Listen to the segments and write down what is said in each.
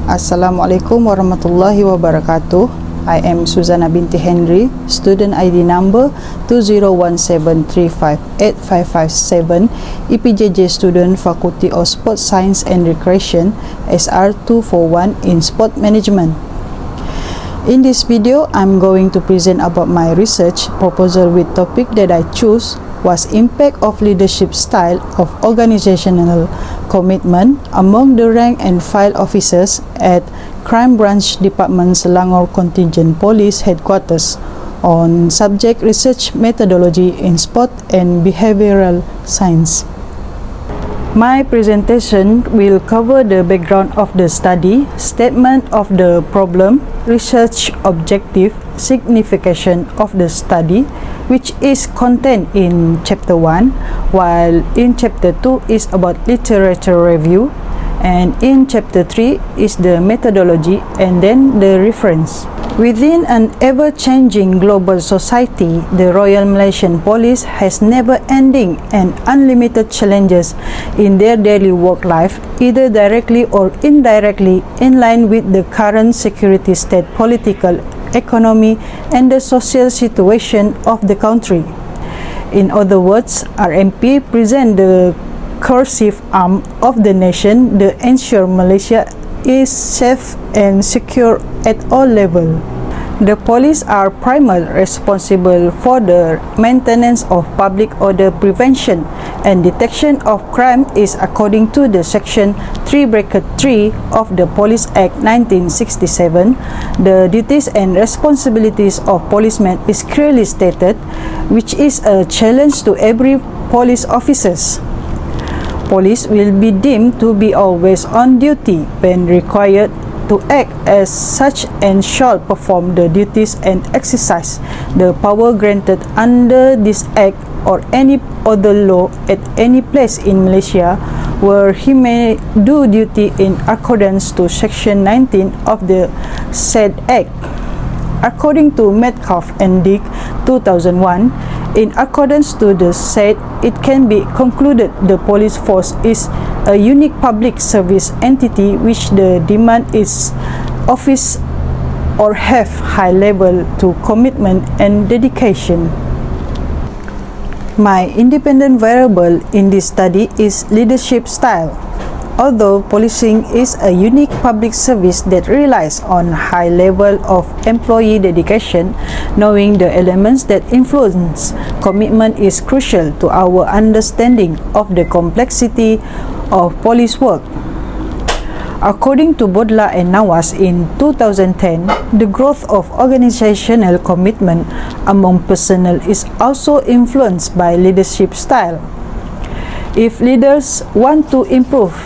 Assalamualaikum warahmatullahi wabarakatuh. I am Suzana binti Henry, student ID number 2017358557, EPJJ student, Faculty of Sports Science and Recreation, SR241 in Sport Management. In this video, I'm going to present about my research proposal with topic that I choose was impact of leadership style of organizational commitment among the rank and file officers at Crime Branch Department Selangor Contingent Police Headquarters on subject research methodology in sport and behavioral science. My presentation will cover the background of the study, statement of the problem, research objective, signification of the study, which is contained in Chapter 1, while in Chapter 2 is about literature review, and in Chapter 3 is the methodology and then the reference. Within an ever-changing global society, the Royal Malaysian Police has never-ending and unlimited challenges in their daily work life, either directly or indirectly in line with the current security state, political, economy, and the social situation of the country. In other words, RMP present the cursive arm of the nation to ensure Malaysia is safe and secure at all levels. The police are primarily responsible for the maintenance of public order, prevention and detection of crime is according to the Section 3(3) of the Police Act 1967. The duties and responsibilities of policemen is clearly stated, which is a challenge to every police officers. Police will be deemed to be always on duty when required to act as such and shall perform the duties and exercise the power granted under this act or any other law at any place in Malaysia where he may do duty in accordance to Section 19 of the said act. According to Metcalfe and Dick 2001, in accordance to the said, it can be concluded the police force is a unique public service entity which the demand is office or have high level to commitment and dedication. My independent variable in this study is leadership style. Although policing is a unique public service that relies on high level of employee dedication, knowing the elements that influence commitment is crucial to our understanding of the complexity of police work. According to Bodla and Nawas in 2010, the growth of organizational commitment among personnel is also influenced by leadership style. If leaders want to improve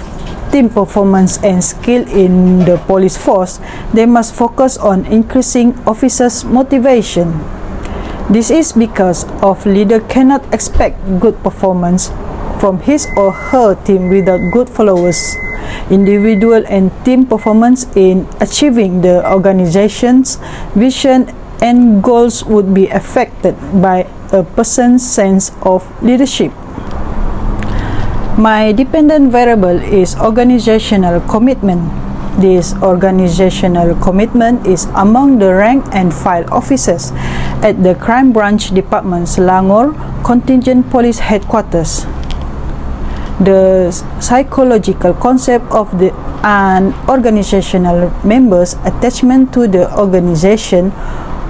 team performance and skill in the police force, they must focus on increasing officers' motivation. This is because of leader cannot expect good performance from his or her team without good followers. Individual and team performance in achieving the organization's vision and goals would be affected by a person's sense of leadership. My dependent variable is organizational commitment. This organizational commitment is among the rank and file officers at the Crime Branch Department Selangor Contingent Police Headquarters. The psychological concept of an organizational member's attachment to the organization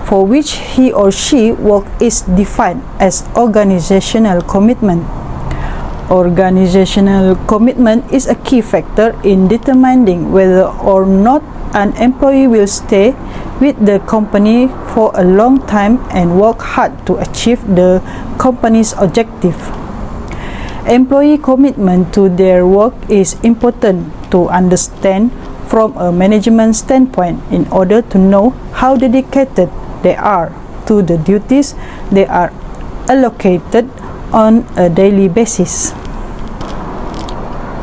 for which he or she works is defined as organizational commitment. Organizational commitment is a key factor in determining whether or not an employee will stay with the company for a long time and work hard to achieve the company's objective. Employee commitment to their work is important to understand from a management standpoint in order to know how dedicated they are to the duties they are allocated on a daily basis.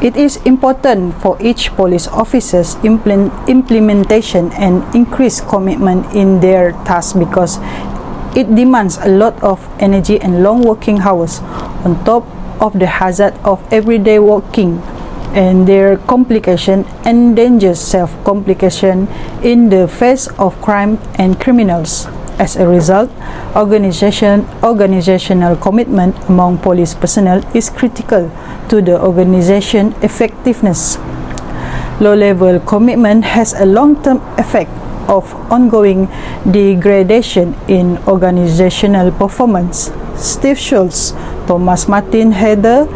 It is important for each police officer's implementation and increased commitment in their task because it demands a lot of energy and long working hours on top of the hazard of everyday working and their complication endangers self-complication in the face of crime and criminals. As a result, organizational commitment among police personnel is critical to the organization effectiveness. Low-level commitment has a long-term effect of ongoing degradation in organizational performance. Steve Schultz, Thomas Martin Heather,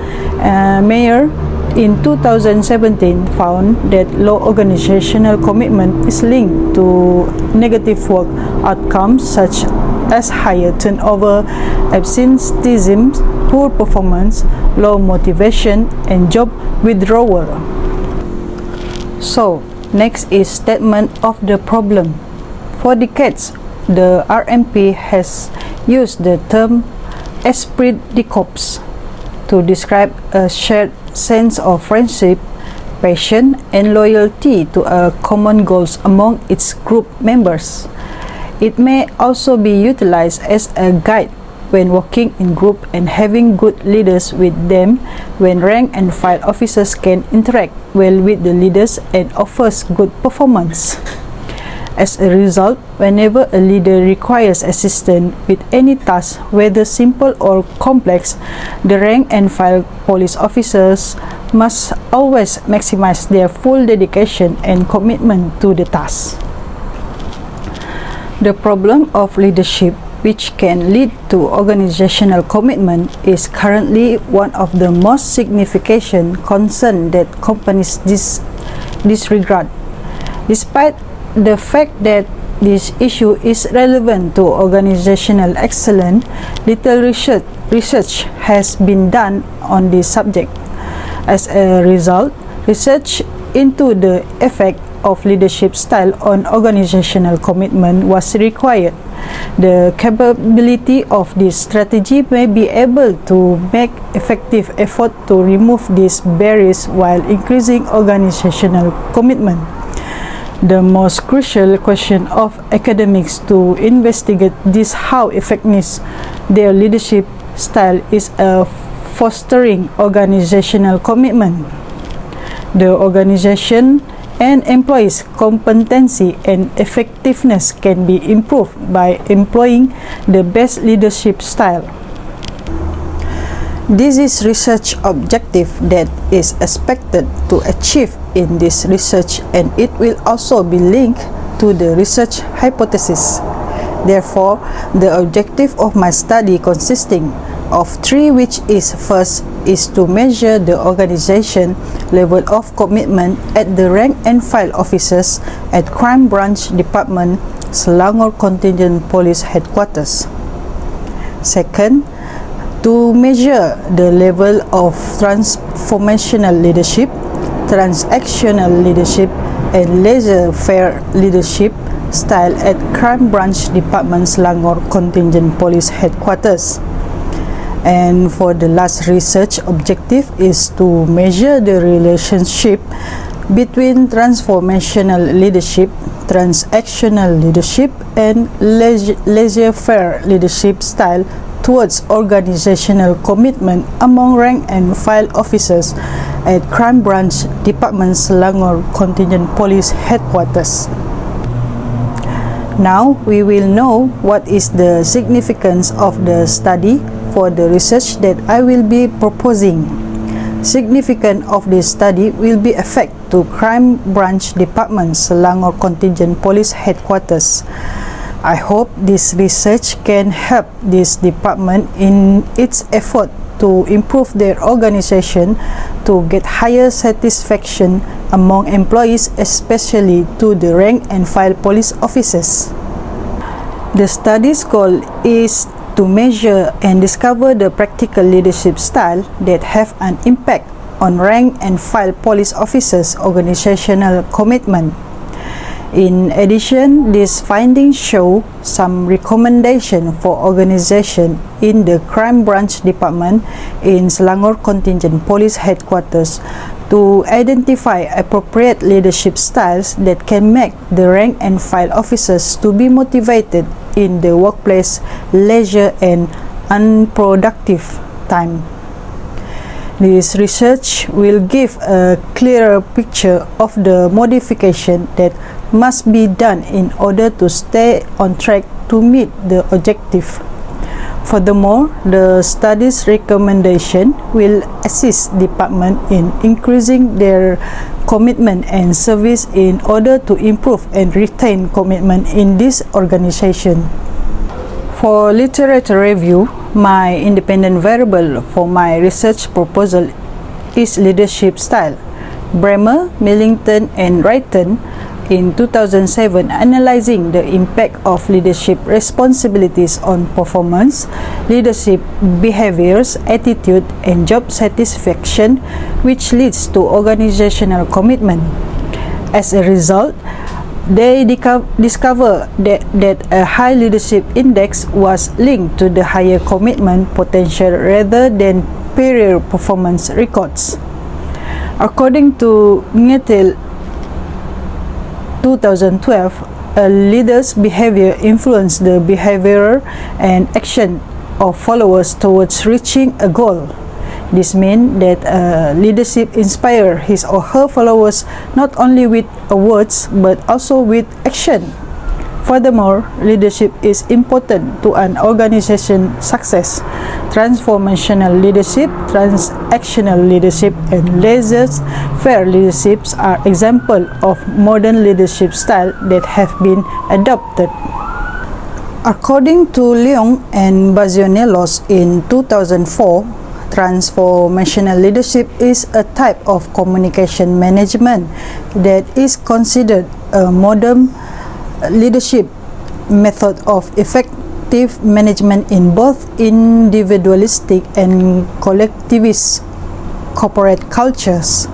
Mayer in 2017 found that low organizational commitment is linked to negative work outcomes such as higher turnover, absenteeism, poor performance, low motivation, and job withdrawal. So, next is statement of the problem. For decades, the RMP has used the term esprit de corps to describe a shared sense of friendship, passion, and loyalty to a common goals among its group members. It may also be utilized as a guide when working in group and having good leaders with them when rank and file officers can interact well with the leaders and offers good performance. As a result, whenever a leader requires assistance with any task, whether simple or complex, the rank and file police officers must always maximize their full dedication and commitment to the task. The problem of leadership, which can lead to organizational commitment, is currently one of the most significant concerns that companies disregard. Despite the fact that this issue is relevant to organizational excellence, little research has been done on this subject. As a result, research into the effect of leadership style on organizational commitment was required. The capability of this strategy may be able to make effective effort to remove these barriers while increasing organizational commitment. The most crucial question of academics to investigate this how effective their leadership style is fostering organizational commitment. The organization and employees' competency and effectiveness can be improved by employing the best leadership style. This is research objective that is expected to achieve in this research, and it will also be linked to the research hypothesis. Therefore, the objective of my study consisting of three, which is first is to measure the organization level of commitment at the rank and file officers at Crime Branch Department, Selangor Contingent Police Headquarters. Second, to measure the level of transformational leadership, transactional leadership, and laissez-faire leadership style at Crime Branch Department, Selangor Contingent Police Headquarters. And for the last research objective is to measure the relationship between transformational leadership, transactional leadership, and laissez-faire leadership style towards organizational commitment among rank and file officers at Crime Branch Department, Selangor Contingent Police Headquarters. Now we will know what is the significance of the study for the research that I will be proposing. Significance of this study will be effect to Crime Branch Department, Selangor Contingent Police Headquarters. I hope this research can help this department in its effort to improve their organization to get higher satisfaction among employees, especially to the rank and file police officers. The study's goal is to measure and discover the practical leadership style that have an impact on rank and file police officers' organizational commitment. In addition, these findings show some recommendation for organization in the Crime Branch Department in Selangor Contingent Police Headquarters to identify appropriate leadership styles that can make the rank and file officers to be motivated in the workplace, leisure, and unproductive time. This research will give a clearer picture of the modification that must be done in order to stay on track to meet the objective. Furthermore, the study's recommendation will assist department in increasing their commitment and service in order to improve and retain commitment in this organization. For literature review, my independent variable for my research proposal is leadership style. Bremer, Millington, and Wrighton in 2007 analyzing the impact of leadership responsibilities on performance, leadership behaviors, attitude, and job satisfaction, which leads to organizational commitment. As a result, they discover that a high leadership index was linked to the higher commitment potential rather than superior performance records. According to Ngetil 2012, a leader's behavior influences the behavior and action of followers towards reaching a goal. This means that leadership inspires his or her followers not only with words but also with action. Furthermore, leadership is important to an organization's success. Transformational leadership, transactional leadership, and laissez-faire leaderships are examples of modern leadership styles that have been adopted. According to Leong and Bazionelos in 2004, transformational leadership is a type of communication management that is considered a modern leadership method of effective management in both individualistic and collectivist corporate cultures.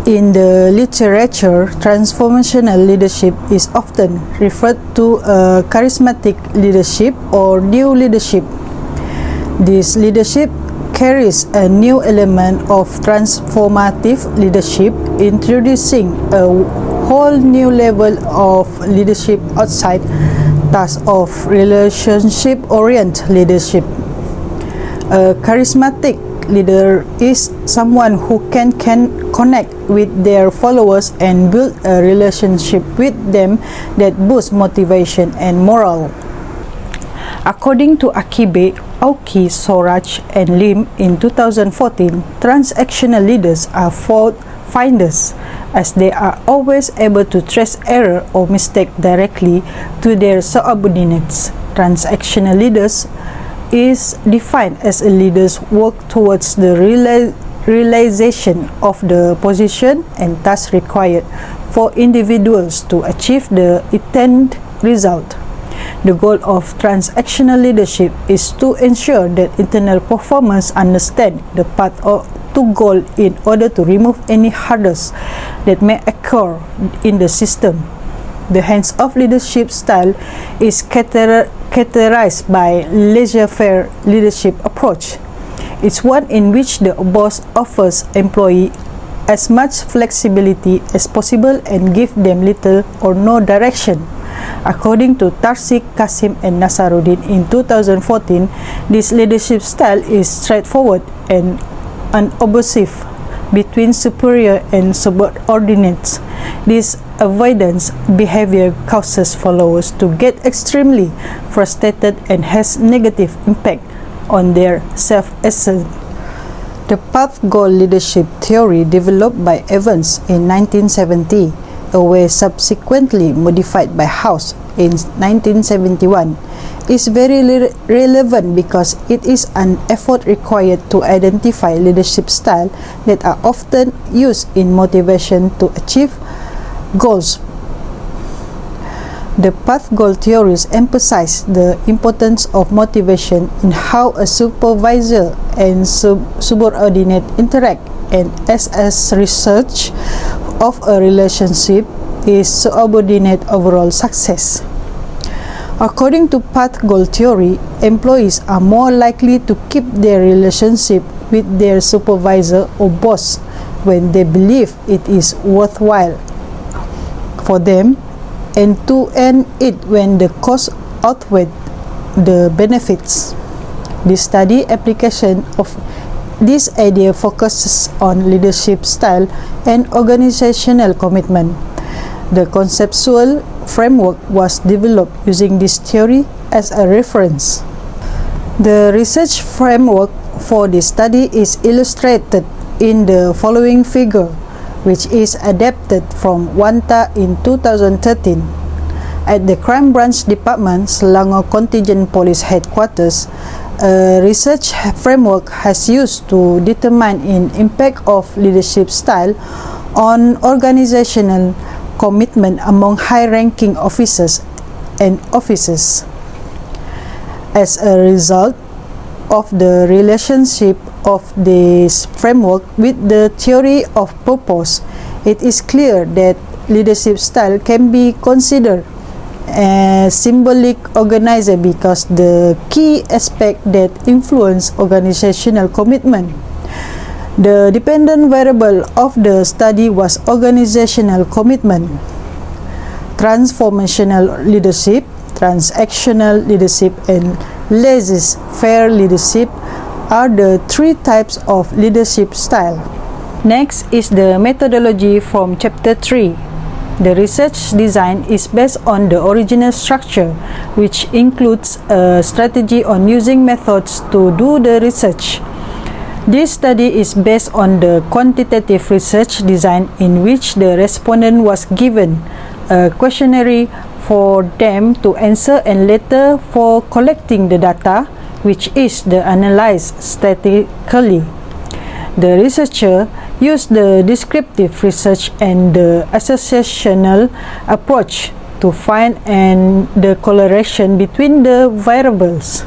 In the literature, transformational leadership is often referred to as charismatic leadership or new leadership. This leadership carries a new element of transformative leadership, introducing a whole new level of leadership outside tasks of relationship-oriented leadership. A charismatic leader is someone who can connect with their followers and build a relationship with them that boosts motivation and morale. According to Akibe, Aoki, Sorach, and Lim in 2014, transactional leaders are fault finders, as they are always able to trace error or mistake directly to their subordinates. Transactional leaders is defined as a leader's work towards the realization of the position and task required for individuals to achieve the intended result. The goal of transactional leadership is to ensure that internal performers understand the path to goal in order to remove any hurdles that may occur in the system. The hands-off leadership style is characterized by laissez-faire leadership approach. It's one in which the boss offers employee as much flexibility as possible and give them little or no direction. According to Tarsik, Kasim, and Nasaruddin in 2014, this leadership style is straightforward and unobtrusive between superior and subordinates. This avoidance behavior causes followers to get extremely frustrated and has negative impact on their self-esteem. The path goal leadership theory developed by Evans in 1970, a way subsequently modified by House in 1971, is very relevant because it is an effort required to identify leadership styles that are often used in motivation to achieve goals. The path goal theories emphasize the importance of motivation in how a supervisor and subordinate interact, and as research of a relationship is subordinate overall success. According to path goal theory, employees are more likely to keep their relationship with their supervisor or boss when they believe it is worthwhile for them, and to end it when the cost outweighs the benefits. This study application of This idea focuses on leadership style and organizational commitment. The conceptual framework was developed using this theory as a reference. The research framework for this study is illustrated in the following figure, which is adapted from WANTA in 2013. At the Crime Branch Department, Selangor Contingent Police Headquarters, a research framework has used to determine the impact of leadership style on organizational commitment among high-ranking officers and officers. As a result of the relationship of this framework with the theory of purpose, it is clear that leadership style can be considered a symbolic organizer because the key aspect that influence organizational commitment. The dependent variable of the study was organizational commitment. Transformational leadership, transactional leadership, and laissez-faire leadership are the three types of leadership style. Next is the methodology from Chapter 3. The research design is based on the original structure, which includes a strategy on using methods to do the research. This study is based on the quantitative research design in which the respondent was given a questionnaire for them to answer and later for collecting the data, which is the analyzed statistically. The researcher used the descriptive research and the associational approach to find the correlation between the variables.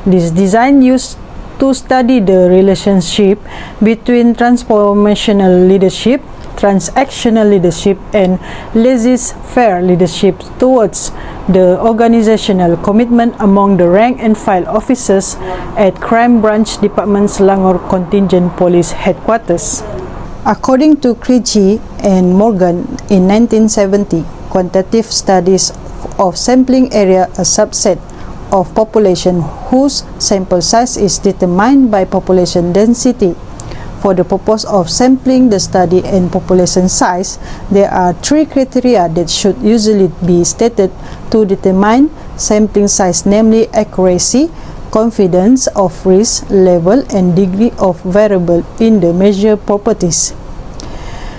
This design used to study the relationship between transformational leadership, transactional leadership, and laissez-faire leadership towards the organizational commitment among the rank and file officers at Crime Branch Department Selangor Contingent Police Headquarters. According to Krejci and Morgan in 1970, quantitative studies of sampling area, a subset of population whose sample size is determined by population density. For the purpose of sampling the study and population size, there are three criteria that should usually be stated to determine sampling size, namely accuracy, confidence of risk level, and degree of variable in the measure properties.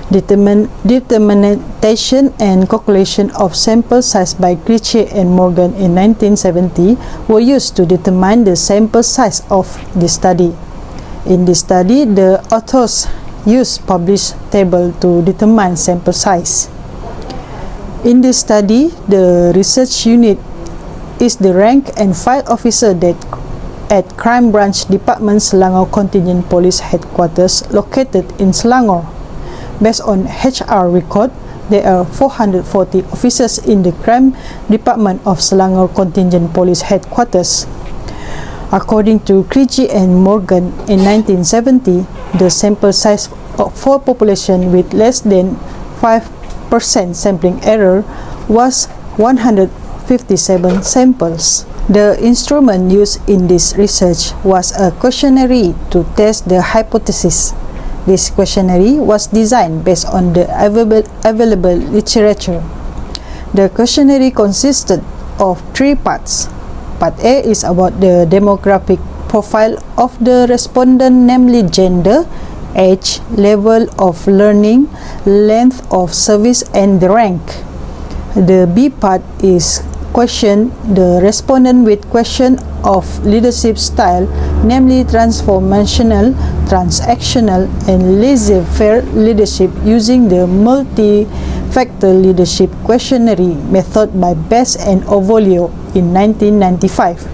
Determination and calculation of sample size by Krejci and Morgan in 1970 were used to determine the sample size of the study. In this study, the authors used published table to determine sample size. In this study, the research unit is the rank and file officer that at Crime Branch Department Selangor Contingent Police Headquarters located in Selangor. Based on HR record, there are 440 officers in the Crime Department of Selangor Contingent Police Headquarters. According to Krejci and Morgan in 1970, the sample size for population with less than 5% sampling error was 157 samples. The instrument used in this research was a questionnaire to test the hypothesis. This questionnaire was designed based on the available literature. The questionnaire consisted of three parts. Part A is about the demographic profile of the respondent, namely gender, age, level of learning, length of service, and the rank. The B part is question the respondent with question of leadership style, namely transformational, transactional, and laissez-faire leadership using the multi-factor leadership questionnaire method by Best and Ovolio in 1995.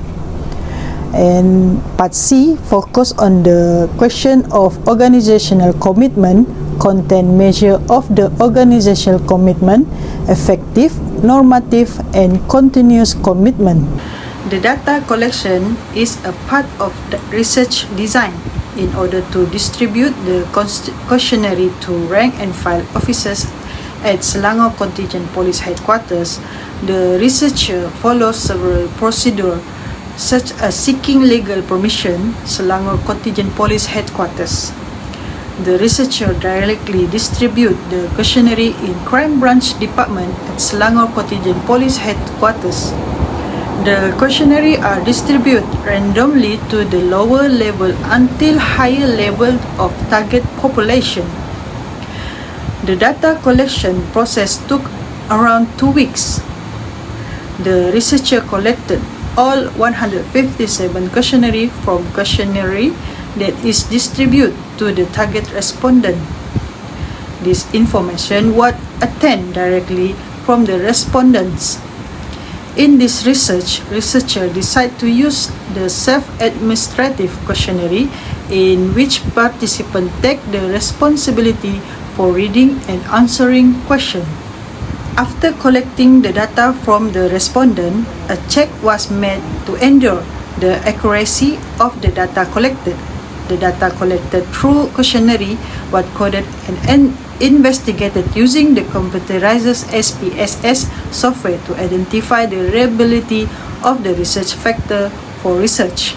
And part C focus on the question of organizational commitment, content measure of the organizational commitment, effective, normative, and continuous commitment. The data collection is a part of the research design. In order to distribute the questionnaire to rank and file officers at Selangor Contingent Police Headquarters, the researcher follows several procedures such as seeking legal permission, Selangor Contingent Police Headquarters. The researcher directly distribute the questionnaire in Crime Branch Department at Selangor Contingent Police Headquarters. The questionnaire are distributed randomly to the lower level until higher level of target population. The data collection process took around 2 weeks. The researcher collected all 157 questionnaire from questionnaire that is distributed to the target respondent. This information was obtained directly from the respondents. In this research, researcher decided to use the self-administrative questionnaire in which participants take the responsibility for reading and answering questions. After collecting the data from the respondent, a check was made to ensure the accuracy of the data collected. The data collected through questionnaire was coded and investigated using the computerized SPSS software to identify the reliability of the research factor for research.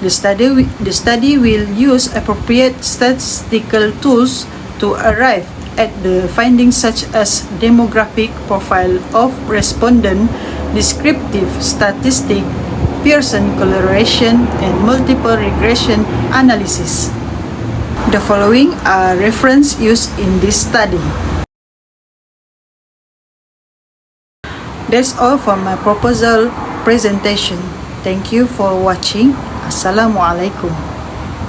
The study will use appropriate statistical tools to arrive at the findings such as demographic profile of respondent, descriptive statistic, Pearson correlation, and multiple regression analysis. The following are references used in this study. That's all for my proposal presentation. Thank you for watching. Assalamualaikum.